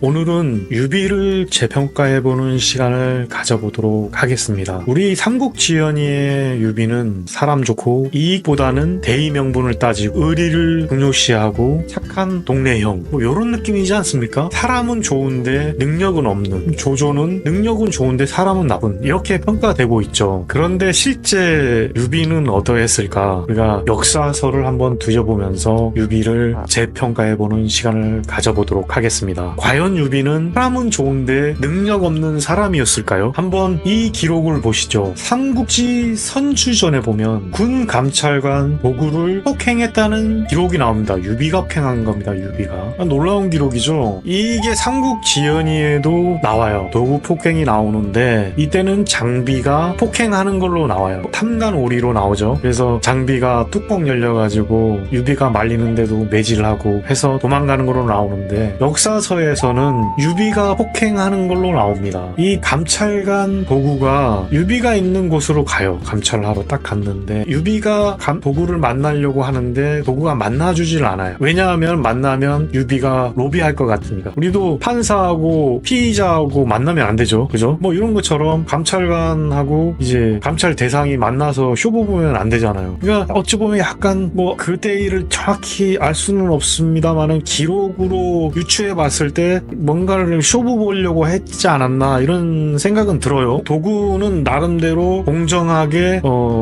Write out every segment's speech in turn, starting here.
오늘은 유비를 재평가해보는 시간을 가져보도록 하겠습니다. 우리 삼국지연의의 유비는 사람 좋고 이익보다는 대의 명분을 따지고 의리를 중요시하고 착한 동네형 뭐 이런 느낌이지 않습니까? 사람은 좋은데 능력은 없는, 조조는 능력은 좋은데 사람은 나쁜, 이렇게 평가되고 있죠. 그런데 실제 유비는 어떠했을까? 우리가 역사서를 한번 뒤져보면서 유비를 재평가해보는 시간을 가져보도록 하겠습니다. 과연 유비는 사람은 좋은데 능력 없는 사람이었을까요? 한번 이 기록을 보시죠. 삼국지 선주전에 보면 군 감찰관 보구를 폭행했다는 기록이 나옵니다. 유비가 폭행한 겁니다. 유비가. 놀라운 기록이죠. 이게 삼국지연의에도 나와요. 도구 폭행이 나오는데 이때는 장비가 폭행하는 걸로 나와요. 탐관오리로 나오죠. 그래서 장비가 뚜껑 열려가지고 유비가 말리는데도 매질하고 해서 도망가는 걸로 나오는데, 역사서에서는 유비가 폭행하는 걸로 나옵니다. 이 감찰관 보구가 유비가 있는 곳으로 가요. 감찰을 하러 딱 갔는데 유비가 보구를 만나려고 하는데 보구가 만나주질 않아요. 왜냐하면 만나면 유비가 로비할 것 같으니까. 우리도 판사하고 피의자하고 만나면 안 되죠. 그죠? 뭐 이런 것처럼 감찰관하고 이제 감찰 대상이 만나서 쇼부 보면 안 되잖아요. 그러니까 어찌 보면 약간 뭐 그때 일을 정확히 알 수는 없습니다만은 기록으로 유추해 봤을 때 뭔가를 쇼부 보려고 했지 않았나 이런 생각은 들어요. 도구는 나름대로 공정하게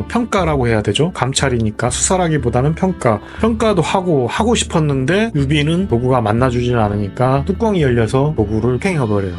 평가라고 해야 되죠. 감찰이니까 수사라기보다는 평가도 하고 싶었는데 유비는 도구가 만나주질 않으니까 뚜껑이 열려서 도구를 팽해버려요.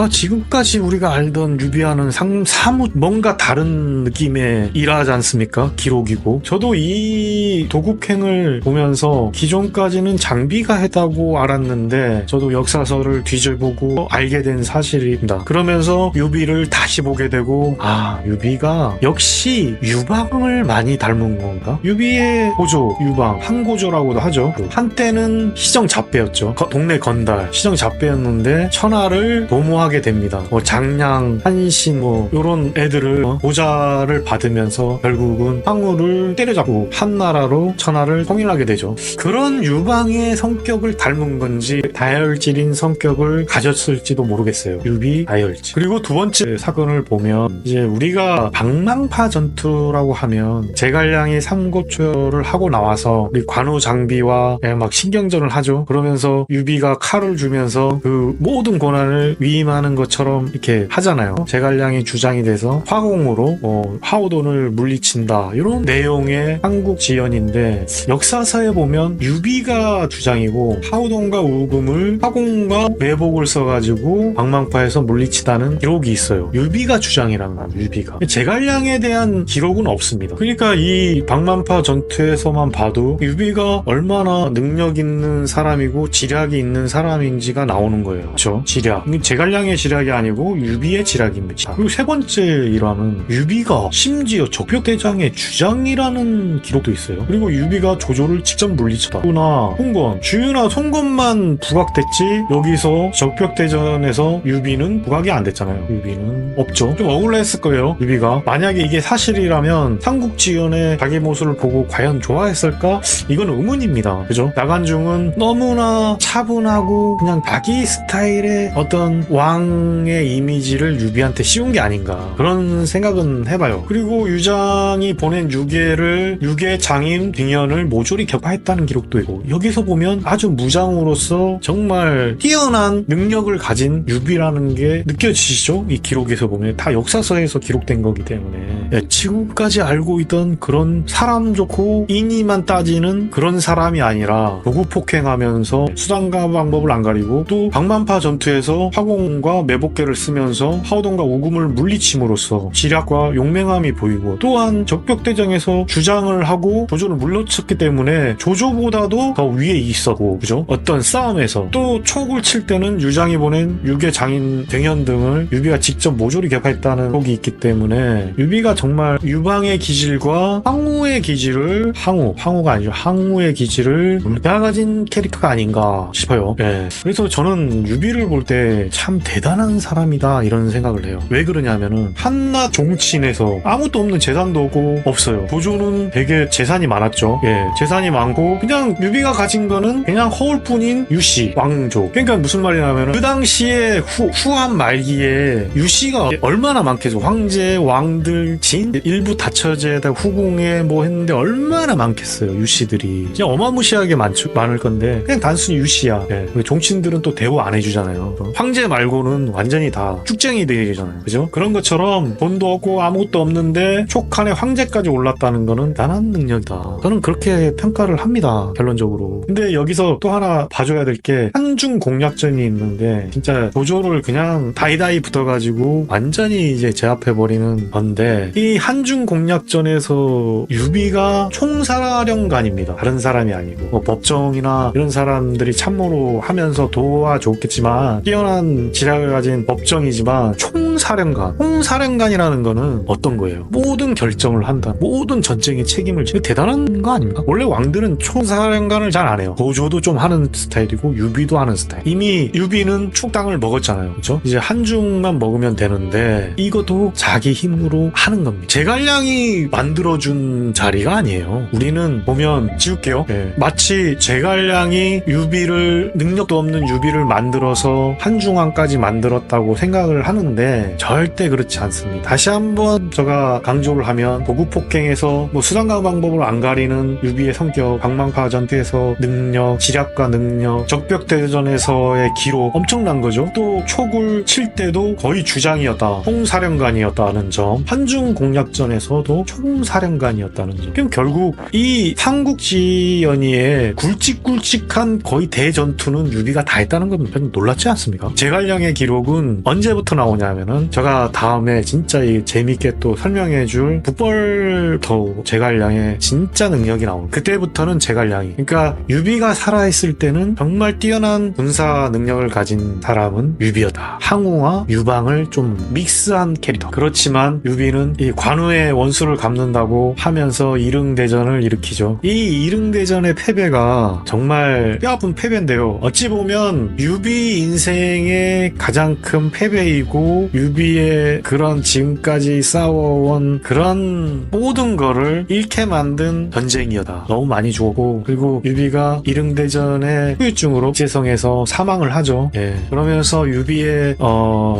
지금까지 우리가 알던 유비와는 사뭇 뭔가 다른 느낌의 일하지 않습니까? 기록이고. 저도 이 도구팽을 보면서 기존까지는 장비가 했다고 알았는데 저도 역사서를 뒤져보고 알게 된 사실입니다. 그러면서 유비를 다시 보게 되고, 유비가 역시 유방을 많이 닮은 건가? 유비의 고조, 유방, 한고조라고도 하죠. 한때는 시정잡배였죠. 동네 건달, 시정잡배였는데 천하를 도모하게 됩니다. 장량, 한신 요런 애들을 보좌를 받으면서 결국은 황후를 때려잡고 한나라로 천하를 통일하게 되죠. 그런 유방의 성격을 닮은 건지 다혈질인 성격을 가졌을지도 모르겠어요. 유비, 다혈질. 그리고 두 번째 사건을 보면 이제 우리가 방망파 전투라고 하면 제갈량이 삼고초를 하고 나와서 우리 관우 장비와 막 신경전을 하죠. 그러면서 유비가 칼을 주면서 그 모든 고난을 위임하는 것처럼 이렇게 하잖아요. 제갈량이 주장이 돼서 화공으로 화오돈을 물리친다, 이런 내용의 삼국지연인데 역사서에 보면 유비가 주장이고 화오돈과 우금을 화공과 매복을 써가지고 방망파에서 물리치다는 기록이 있어요. 유비가 주장이란 거예요. 유비가. 제갈량에 대한 기록은 없습니다. 그러니까 이 방망파 전투에서만 봐도 유비가 얼마나 능력 있는 사람이고 지략이 있는 사람인지가 나오는 거예요. 그렇죠? 지략. 제갈량의 지략이 아니고 유비의 지략입니다. 그리고 세 번째 일화는 유비가 심지어 적벽대장의 주장이라는 기록도 있어요. 그리고 유비가 조조를 직접 물리쳤다. 나 송건, 주유나 송건만 부각됐지 여기서 적벽대전에서 유비는 부각이 안 됐잖아요. 유비는 없죠. 좀 억울했을 거예요. 유비가. 만약에 이게 사실이라면 삼국지연의 자기 모습을 보고 과연 좋아했을까? 이건 의문입니다. 그죠? 나간중은 너무나 차분하고 그냥 자기 스타일의 어떤 왕의 이미지를 유비한테 씌운 게 아닌가, 그런 생각은 해봐요. 그리고 유장이 보낸 유계 장임 등연을 모조리 격파했다는 기록도 있고, 여기서 보면 아주 무장으로서 정말 뛰어난 능력을 가진 유비라는 게 느껴지시죠? 이 기록에서 보면 다 역사서에서 기록된 거기 때문에 지금까지 알고 있던 그런 사람 좋고 인의만 따지는 그런 사람이 아니라 도구 폭행하면서 수단과 방법을 안 가리고 또 방만파 전투에서 화공과 매복계를 쓰면서 화오돈과 우금을 물리침으로써 지략과 용맹함이 보이고, 또한 적벽대장에서 주장을 하고 조조를 물러쳤기 때문에 조조보다도 더 위에 있었고, 그죠? 어떤 싸움에서 또 촉을 칠 때는 유장이 보낸 유계 장인 등연 등을 유비가 직접 모조리 격파했다는 곡이 있기 때문에 유비가 정말 유방의 기질과 항우의 기질을, 항우가 아니죠, 항우의 기질을 다 가진 캐릭터가 아닌가 싶어요. 그래서 저는 유비를 볼 때 참 대단한 사람이다 이런 생각을 해요. 왜 그러냐면은 한나 종친에서 아무것도 없는 재산도 없어요. 조조는 되게 재산이 많았죠. 재산이 많고 그냥 유비가 가진 거는 그냥 허울뿐인 유씨, 왕조. 그러니까 무슨 말이냐면은 그 당시에 후한 말기에 유씨가 얼마나 많겠어. 황제, 왕들, 진, 일부 다처제에다 후궁에 뭐 했는데 얼마나 많겠어요. 유씨들이 진짜 어마무시하게 많을 건데 그냥 단순히 유씨야. 예. 종친들은 또 대우 안 해주잖아요. 황제 말고는 완전히 다 쭉쟁이 되잖아요. 그죠? 그런 것처럼 돈도 없고 아무것도 없는데 촉한에 황제까지 올랐다는 거는 대단한 능력이다. 저는 그렇게 평가를 합니다. 결론적으로. 근데 여기서 또 하나 봐줘야 될 게 한중 공략전이 있는데 진짜 조조를 그냥 다이다이 붙어가지고 완전히 이제 제압해버리는 건데 이 한중 공략전에서 유비가 총사령관입니다. 다른 사람이 아니고 뭐 법정이나 이런 사람들이 참모로 하면서 도와줬겠지만 뛰어난 지략을 가진 법정이지만 총사령관이라는 거는 어떤 거예요? 모든 결정을 한다. 모든 전쟁의 책임을 지고 대단한 거 아닙니까? 원래 왕들은 총사령관을 잘 안 해요. 고조도 좀 하는 스타일이고 유비도 하는 스타일. 이미 유비는 충당을 먹었잖아요. 그렇죠? 이제 한중만 먹으면 되는데 이것도 자기 힘으로 하는 겁니다. 제갈량이 만들어준 자리가 아니에요. 우리는 보면 지울게요. 네. 마치 제갈량이 능력도 없는 유비를 만들어서 한중왕까지 만들었다고 생각을 하는데 절대 그렇지 않습니다. 다시 한번 제가 강조를 하면 도구폭행에서 뭐 수단과 방법을 안 가리는 유비의 성격, 방망파 전투에서 능력, 지략과 능력, 적벽대전에서의 기록 엄청난 거죠. 또 초굴 칠 때도 거의 주장이었다. 총사령관이었다는 점. 한중 공략전에서도 총사령관이었다는 점. 그럼 결국 이 삼국지연의의 굵직굵직한 거의 대전투는 유비가 다 했다는 건 별로 놀랍지 않습니까? 제갈량의 기록은 언제부터 나오냐면은 제가 다음에 진짜 재밌게 또 설명해줄 북벌더우 제갈량의 진짜 능력이 나옵니다. 그때부터는 제갈량이 그러니까 유비가 살아있을 때는 정말 뛰어난 군사 능력을 가진 사람은 유비였다. 항우와 유방을 좀 믹스한 캐릭터. 그렇지만 유비는 이 관우의 원수를 갚는다고 하면서 이릉대전을 일으키죠. 이 이릉대전의 패배가 정말 뼈아픈 패배인데요. 어찌 보면 유비 인생의 가장 큰 패배이고 유비의 그런 지금까지 싸워온 그런 모든 거를 잃게 만든 전쟁이었다. 너무 많이 죽었고 그리고 유비가 이릉대전의 후유증으로 국제성에서 사망을 하죠. 예. 그러면서 유비의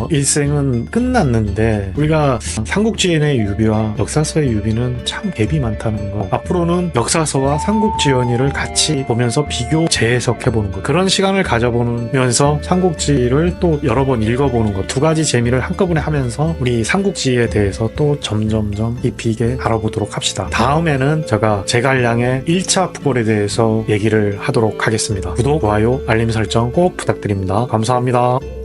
일생은 끝났는데 우리가 삼국지연의 유비와 역사서의 유비는 참 갭이 많다는 거. 앞으로는 역사서와 삼국지연의를 같이 보면서 비교 재해석해보는 것. 그런 시간을 가져보면서 삼국지를 또 여러 번 읽어보는 것. 두 가지 재미를 한꺼번에 하면서 우리 삼국지에 대해서 또 점점점 깊이 있게 알아보도록 합시다. 다음에는 제가 제갈량의 1차 북벌에 대해서 얘기를 하도록 하겠습니다. 구독, 좋아요, 알림 설정 꼭 부탁드립니다. 감사합니다.